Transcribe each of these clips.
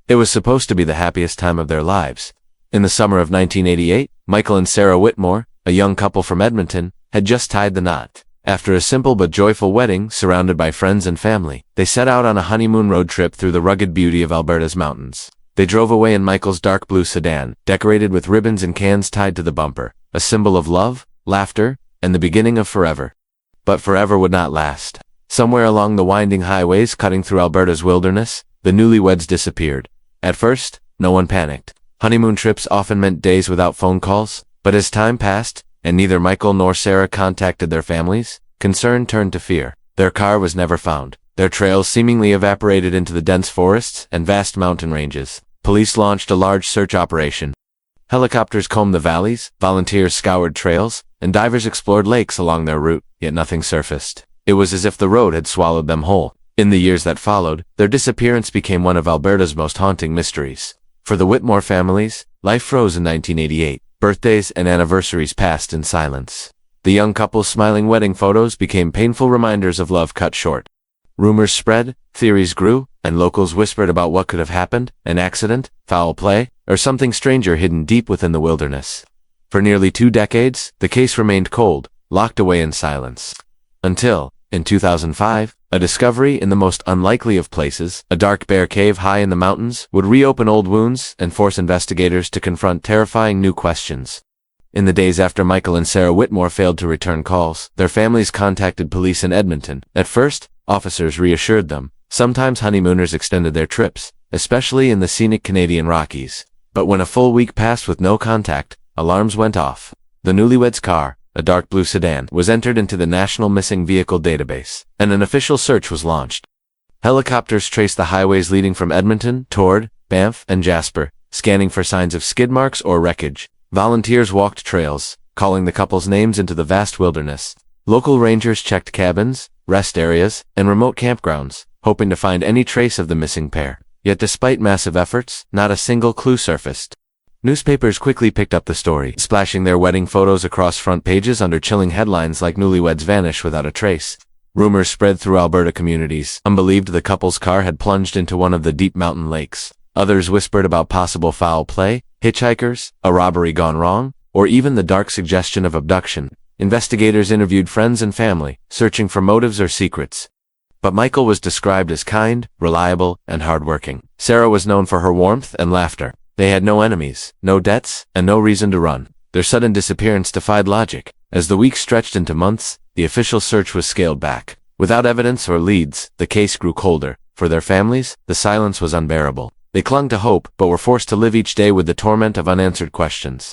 It was supposed to be the happiest time of their lives. In the summer of 1988, Michael and Sarah Whitmore, a young couple from Edmonton, had just tied the knot. After a simple but joyful wedding, surrounded by friends and family, they set out on a honeymoon road trip through the rugged beauty of Alberta's mountains. They drove away in Michael's dark blue sedan, decorated with ribbons and cans tied to the bumper, a symbol of love, laughter, and the beginning of forever. But forever would not last. Somewhere along the winding highways cutting through Alberta's wilderness, the newlyweds disappeared. At first, no one panicked. Honeymoon trips often meant days without phone calls, but as time passed, and neither Michael nor Sarah contacted their families, concern turned to fear. Their car was never found. Their trails seemingly evaporated into the dense forests and vast mountain ranges. Police launched a large search operation. Helicopters combed the valleys, volunteers scoured trails, and divers explored lakes along their route, yet nothing surfaced. It was as if the road had swallowed them whole. In the years that followed, their disappearance became one of Alberta's most haunting mysteries. For the Whitmore families, life froze in 1988. Birthdays and anniversaries passed in silence. The young couple's smiling wedding photos became painful reminders of love cut short. Rumors spread, theories grew, and locals whispered about what could have happened: an accident, foul play, or something stranger hidden deep within the wilderness. For nearly 2 decades, the case remained cold, locked away in silence. Until, in 2005, a discovery in the most unlikely of places, a dark bear cave high in the mountains, would reopen old wounds and force investigators to confront terrifying new questions. In the days after Michael and Sarah Whitmore failed to return calls, their families contacted police in Edmonton. At first, officers reassured them. Sometimes honeymooners extended their trips, especially in the scenic Canadian Rockies. But when a full week passed with no contact, alarms went off. The newlyweds' car, a dark blue sedan, was entered into the National Missing Vehicle Database, and an official search was launched. Helicopters traced the highways leading from Edmonton toward Banff and Jasper, scanning for signs of skid marks or wreckage. Volunteers walked trails, calling the couple's names into the vast wilderness. Local rangers checked cabins, rest areas, and remote campgrounds, hoping to find any trace of the missing pair. Yet despite massive efforts, not a single clue surfaced. Newspapers quickly picked up the story, splashing their wedding photos across front pages under chilling headlines like "Newlyweds Vanish without a trace." Rumors spread through Alberta communities. Some believed the couple's car had plunged into one of the deep mountain lakes. Others whispered about possible foul play, hitchhikers, a robbery gone wrong, or even the dark suggestion of abduction. Investigators interviewed friends and family, searching for motives or secrets. But Michael was described as kind, reliable, and hardworking. Sarah was known for her warmth and laughter. They had no enemies, no debts, and no reason to run. Their sudden disappearance defied logic. As the weeks stretched into months, the official search was scaled back. Without evidence or leads, the case grew colder. For their families, the silence was unbearable. They clung to hope, but were forced to live each day with the torment of unanswered questions.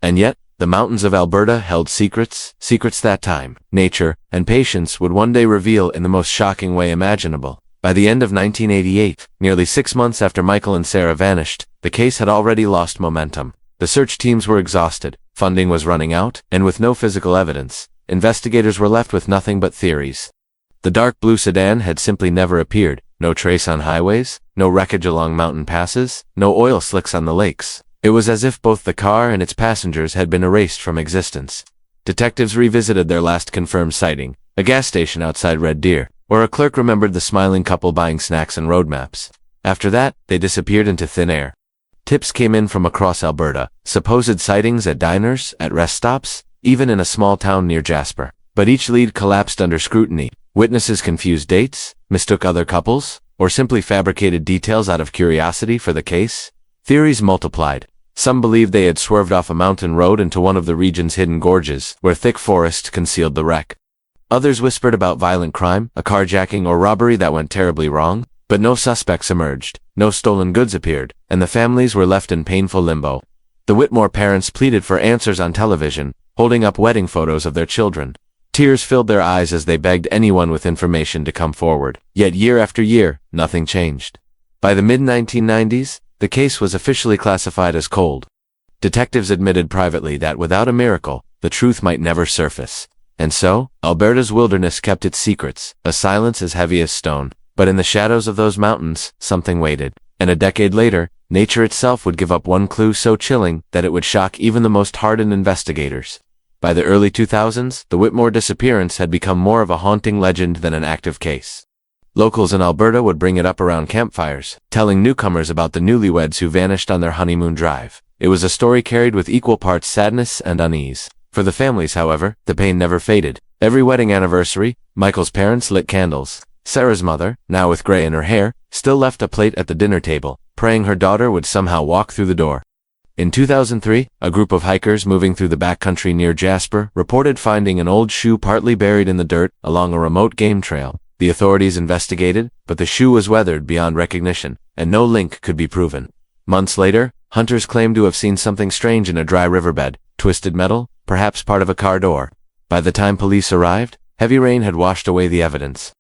And yet, the mountains of Alberta held secrets that time, nature, and patience would one day reveal in the most shocking way imaginable. By the end of 1988, nearly 6 months after Michael and Sarah vanished, the case had already lost momentum. The search teams were exhausted, funding was running out, and with no physical evidence, investigators were left with nothing but theories. The dark blue sedan had simply never appeared. No trace on highways, no wreckage along mountain passes, no oil slicks on the lakes. It was as if both the car and its passengers had been erased from existence. Detectives revisited their last confirmed sighting, a gas station outside Red Deer, where a clerk remembered the smiling couple buying snacks and road maps. After that, they disappeared into thin air. Tips came in from across Alberta, supposed sightings at diners, at rest stops, even in a small town near Jasper. But each lead collapsed under scrutiny. Witnesses confused dates, mistook other couples, or simply fabricated details out of curiosity for the case. Theories multiplied. Some believed they had swerved off a mountain road into one of the region's hidden gorges, where thick forest concealed the wreck. Others whispered about violent crime, a carjacking or robbery that went terribly wrong, but no suspects emerged, no stolen goods appeared, and the families were left in painful limbo. The Whitmore parents pleaded for answers on television, holding up wedding photos of their children. Tears filled their eyes as they begged anyone with information to come forward. Yet year after year, nothing changed. By the mid-1990s, the case was officially classified as cold. Detectives admitted privately that without a miracle, the truth might never surface. And so, Alberta's wilderness kept its secrets, a silence as heavy as stone. But in the shadows of those mountains, something waited. And a decade later, nature itself would give up one clue so chilling that it would shock even the most hardened investigators. By the early 2000s, the Whitmore disappearance had become more of a haunting legend than an active case. Locals in Alberta would bring it up around campfires, telling newcomers about the newlyweds who vanished on their honeymoon drive. It was a story carried with equal parts sadness and unease. For the families, however, the pain never faded. Every wedding anniversary, Michael's parents lit candles. Sarah's mother, now with gray in her hair, still left a plate at the dinner table, praying her daughter would somehow walk through the door. In 2003, a group of hikers moving through the backcountry near Jasper reported finding an old shoe partly buried in the dirt along a remote game trail. The authorities investigated, but the shoe was weathered beyond recognition, and no link could be proven. Months later, hunters claimed to have seen something strange in a dry riverbed, twisted metal, perhaps part of a car door. By the time police arrived, heavy rain had washed away the evidence.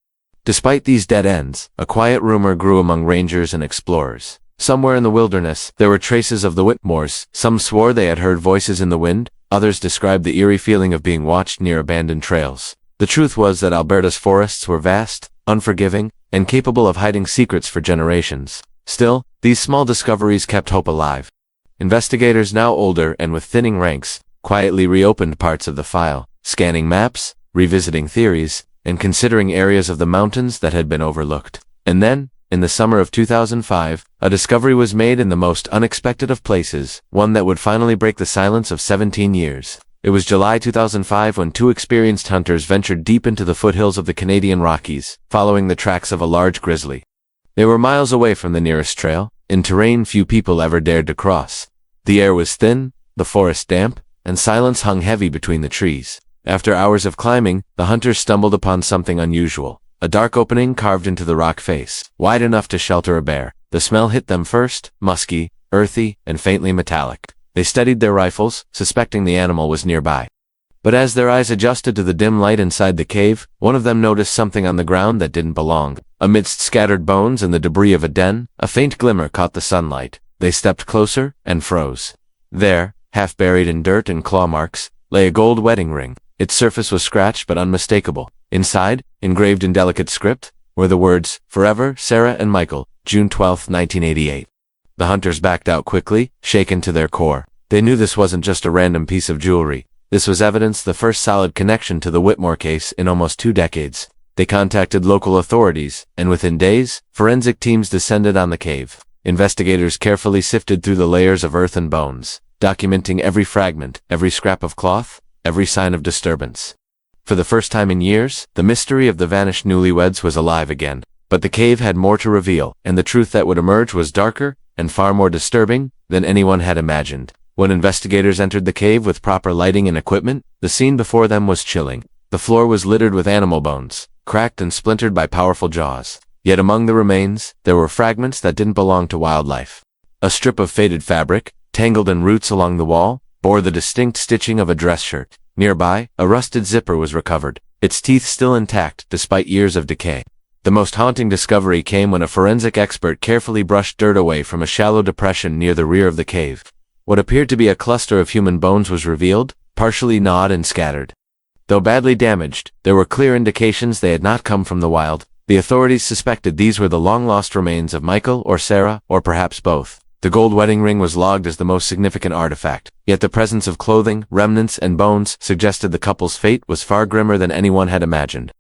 Despite these dead ends, a quiet rumor grew among rangers and explorers. Somewhere in the wilderness, there were traces of the Whitmores. Some swore they had heard voices in the wind, others described the eerie feeling of being watched near abandoned trails. The truth was that Alberta's forests were vast, unforgiving, and capable of hiding secrets for generations. Still, these small discoveries kept hope alive. Investigators, now older and with thinning ranks, quietly reopened parts of the file, scanning maps, revisiting theories, and considering areas of the mountains that had been overlooked. And then, in the summer of 2005, a discovery was made in the most unexpected of places, one that would finally break the silence of 17 years. It was July 2005 when two experienced hunters ventured deep into the foothills of the Canadian Rockies, following the tracks of a large grizzly. They were miles away from the nearest trail, in terrain few people ever dared to cross. The air was thin, the forest damp, and silence hung heavy between the trees. After hours of climbing, the hunters stumbled upon something unusual. A dark opening carved into the rock face, wide enough to shelter a bear. The smell hit them first, musky, earthy, and faintly metallic. They steadied their rifles, suspecting the animal was nearby. But as their eyes adjusted to the dim light inside the cave, one of them noticed something on the ground that didn't belong. Amidst scattered bones and the debris of a den, a faint glimmer caught the sunlight. They stepped closer and froze. There, half buried in dirt and claw marks, lay a gold wedding ring. Its surface was scratched but unmistakable. Inside, engraved in delicate script, were the words, "Forever, Sarah and Michael, June 12, 1988. The hunters backed out quickly, shaken to their core. They knew this wasn't just a random piece of jewelry. This was evidence, the first solid connection to the Whitmore case in almost 2 decades. They contacted local authorities, and within days, forensic teams descended on the cave. Investigators carefully sifted through the layers of earth and bones, documenting every fragment, every scrap of cloth, every sign of disturbance. For the first time in years, the mystery of the vanished newlyweds was alive again. But the cave had more to reveal, and the truth that would emerge was darker and far more disturbing than anyone had imagined. When investigators entered the cave with proper lighting and equipment, the scene before them was chilling. The floor was littered with animal bones, cracked and splintered by powerful jaws. Yet among the remains, there were fragments that didn't belong to wildlife. A strip of faded fabric, tangled in roots along the wall, bore the distinct stitching of a dress shirt. Nearby, a rusted zipper was recovered, its teeth still intact despite years of decay. The most haunting discovery came when a forensic expert carefully brushed dirt away from a shallow depression near the rear of the cave. What appeared to be a cluster of human bones was revealed, partially gnawed and scattered. Though badly damaged, there were clear indications they had not come from the wild. The authorities suspected these were the long-lost remains of Michael or Sarah, or perhaps both. The gold wedding ring was logged as the most significant artifact, yet the presence of clothing, remnants, and bones suggested the couple's fate was far grimmer than anyone had imagined.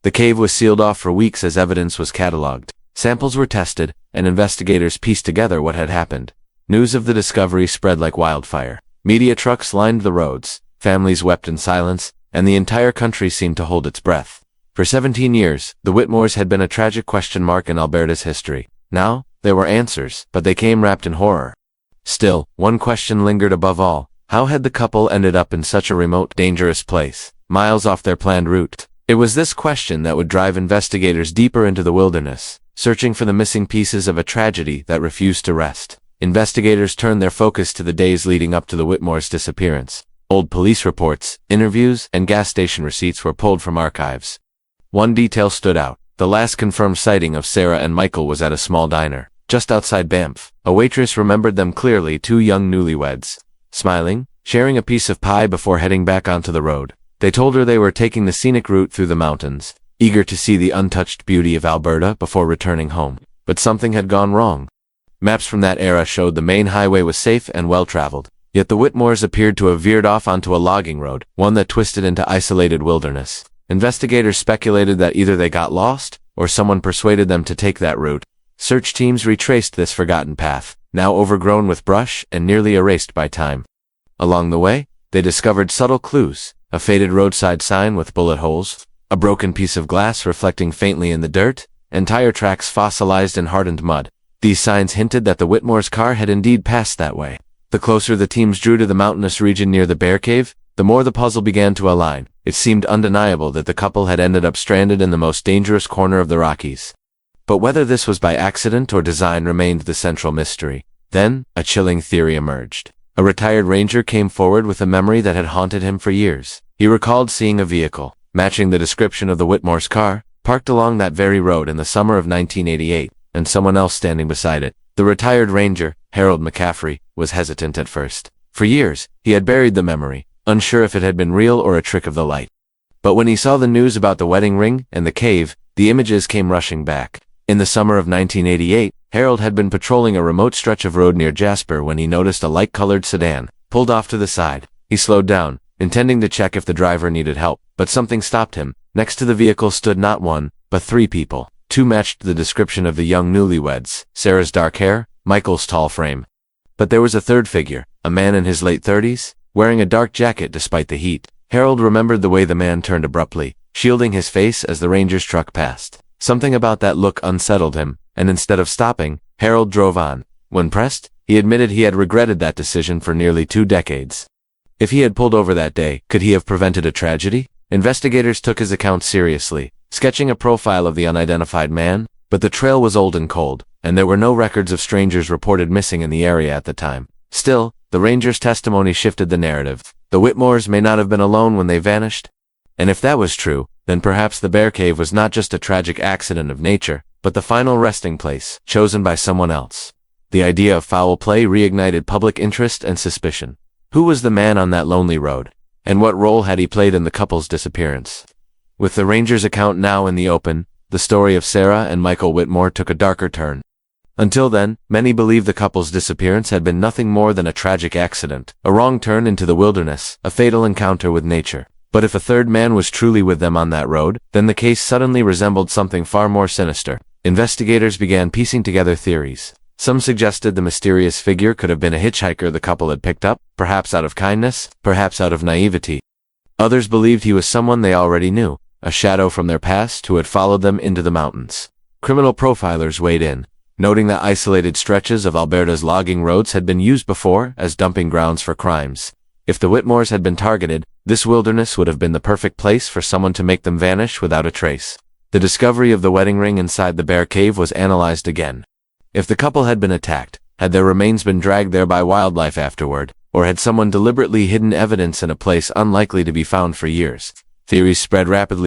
The cave was sealed off for weeks as evidence was catalogued. Samples were tested, and investigators pieced together what had happened. News of the discovery spread like wildfire. Media trucks lined the roads, families wept in silence, and the entire country seemed to hold its breath. For 17 years, the Whitmores had been a tragic question mark in Alberta's history. Now, there were answers, but they came wrapped in horror. Still, one question lingered above all. How had the couple ended up in such a remote, dangerous place, miles off their planned route? It was this question that would drive investigators deeper into the wilderness, searching for the missing pieces of a tragedy that refused to rest. Investigators turned their focus to the days leading up to the Whitmores' disappearance. Old police reports, interviews, and gas station receipts were pulled from archives. One detail stood out. The last confirmed sighting of Sarah and Michael was at a small diner, just outside Banff. A waitress remembered them clearly, 2 young newlyweds, smiling, sharing a piece of pie before heading back onto the road. They told her they were taking the scenic route through the mountains, eager to see the untouched beauty of Alberta before returning home. But something had gone wrong. Maps from that era showed the main highway was safe and well-traveled, yet the Whitmores appeared to have veered off onto a logging road, one that twisted into isolated wilderness. Investigators speculated that either they got lost, or someone persuaded them to take that route. Search teams retraced this forgotten path, now overgrown with brush and nearly erased by time. Along the way, they discovered subtle clues: a faded roadside sign with bullet holes, a broken piece of glass reflecting faintly in the dirt, and tire tracks fossilized in hardened mud. These signs hinted that the Whitmore's car had indeed passed that way. The closer the teams drew to the mountainous region near the bear cave, the more the puzzle began to align. It seemed undeniable that the couple had ended up stranded in the most dangerous corner of the Rockies. But whether this was by accident or design remained the central mystery. Then, a chilling theory emerged. A retired ranger came forward with a memory that had haunted him for years. He recalled seeing a vehicle, matching the description of the Whitmore's car, parked along that very road in the summer of 1988, and someone else standing beside it. The retired ranger, Harold McCaffrey, was hesitant at first. For years, he had buried the memory, unsure if it had been real or a trick of the light. But when he saw the news about the wedding ring and the cave, the images came rushing back. In the summer of 1988, Harold had been patrolling a remote stretch of road near Jasper when he noticed a light-colored sedan, pulled off to the side. He slowed down, intending to check if the driver needed help, but something stopped him. Next to the vehicle stood not one, but three people. Two matched the description of the young newlyweds: Sarah's dark hair, Michael's tall frame. But there was a third figure, a man in his late 30s, wearing a dark jacket despite the heat. Harold remembered the way the man turned abruptly, shielding his face as the ranger's truck passed. Something about that look unsettled him, and instead of stopping, Harold drove on. When pressed, he admitted he had regretted that decision for nearly 2 decades. If he had pulled over that day, could he have prevented a tragedy? Investigators took his account seriously, sketching a profile of the unidentified man, but the trail was old and cold, and there were no records of strangers reported missing in the area at the time. Still, the ranger's testimony shifted the narrative. The Whitmores may not have been alone when they vanished. And if that was true, then perhaps the bear cave was not just a tragic accident of nature, but the final resting place, chosen by someone else. The idea of foul play reignited public interest and suspicion. Who was the man on that lonely road? And what role had he played in the couple's disappearance? With the ranger's account now in the open, the story of Sarah and Michael Whitmore took a darker turn. Until then, many believed the couple's disappearance had been nothing more than a tragic accident, a wrong turn into the wilderness, a fatal encounter with nature. But if a third man was truly with them on that road, then the case suddenly resembled something far more sinister. Investigators began piecing together theories. Some suggested the mysterious figure could have been a hitchhiker the couple had picked up, perhaps out of kindness, perhaps out of naivety. Others believed he was someone they already knew, a shadow from their past who had followed them into the mountains. Criminal profilers weighed in, noting that isolated stretches of Alberta's logging roads had been used before as dumping grounds for crimes. If the Whitmores had been targeted, this wilderness would have been the perfect place for someone to make them vanish without a trace. The discovery of the wedding ring inside the bear cave was analyzed again. If the couple had been attacked, had their remains been dragged there by wildlife afterward, or had someone deliberately hidden evidence in a place unlikely to be found for years? Theories spread rapidly.